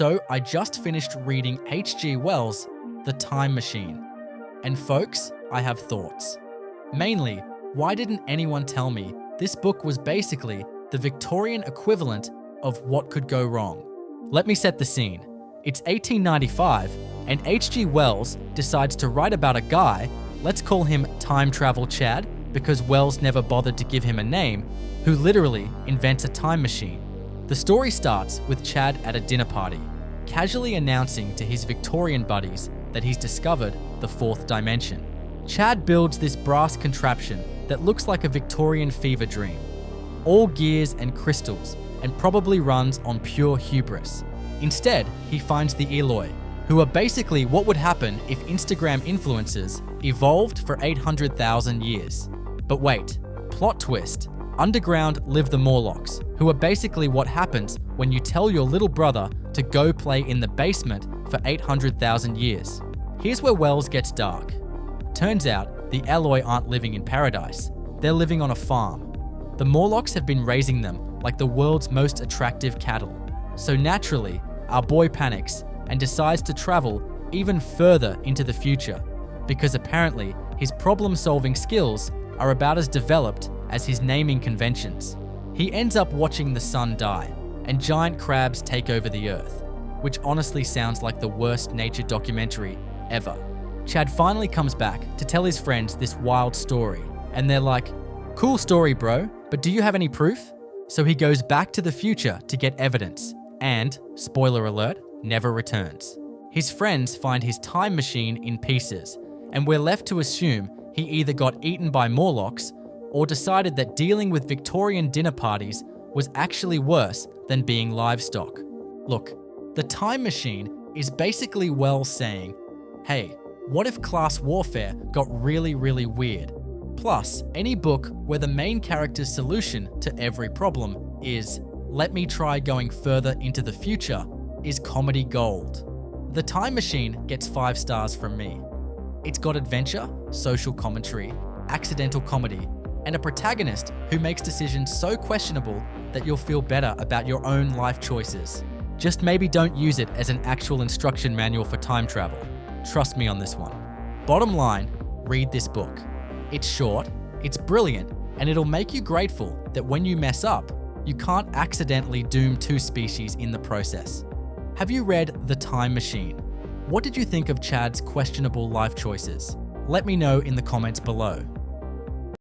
So I just finished reading H.G. Wells' The Time Machine. And folks, I have thoughts. Mainly, why didn't anyone tell me this book was basically the Victorian equivalent of What Could Go Wrong? Let me set the scene. It's 1895, and H.G. Wells decides to write about a guy, let's call him Time Travel Chad, because Wells never bothered to give him a name, who literally invents a time machine. The story starts with Chad at a dinner party, casually announcing to his Victorian buddies that he's discovered the fourth dimension. Chad builds this brass contraption that looks like a Victorian fever dream, all gears and crystals, and probably runs on pure hubris. Instead, he finds the Eloi, who are basically what would happen if Instagram influencers evolved for 800,000 years. But wait, plot twist. Underground live the Morlocks, who are basically what happens when you tell your little brother to go play in the basement for 800,000 years. Here's where Wells gets dark. Turns out, the Eloi aren't living in paradise. They're living on a farm. The Morlocks have been raising them like the world's most attractive cattle. So naturally, our boy panics and decides to travel even further into the future, because apparently his problem-solving skills are about as developed as his naming conventions. He ends up watching the sun die, and giant crabs take over the earth, which honestly sounds like the worst nature documentary ever. Chad finally comes back to tell his friends this wild story, and they're like, "Cool story, bro, but do you have any proof?" So he goes back to the future to get evidence, and, spoiler alert, never returns. His friends find his time machine in pieces, and we're left to assume he either got eaten by Morlocks or decided that dealing with Victorian dinner parties was actually worse than being livestock. Look, the time machine is basically Wells saying, hey, what if class warfare got really, really weird? Plus, any book where the main character's solution to every problem is, let me try going further into the future, is comedy gold. The Time Machine gets 5 stars from me. It's got adventure, social commentary, accidental comedy, and a protagonist who makes decisions so questionable that you'll feel better about your own life choices. Just maybe don't use it as an actual instruction manual for time travel. Trust me on this one. Bottom line, read this book. It's short, it's brilliant, and it'll make you grateful that when you mess up, you can't accidentally doom 2 species in the process. Have you read The Time Machine? What did you think of Chad's questionable life choices? Let me know in the comments below.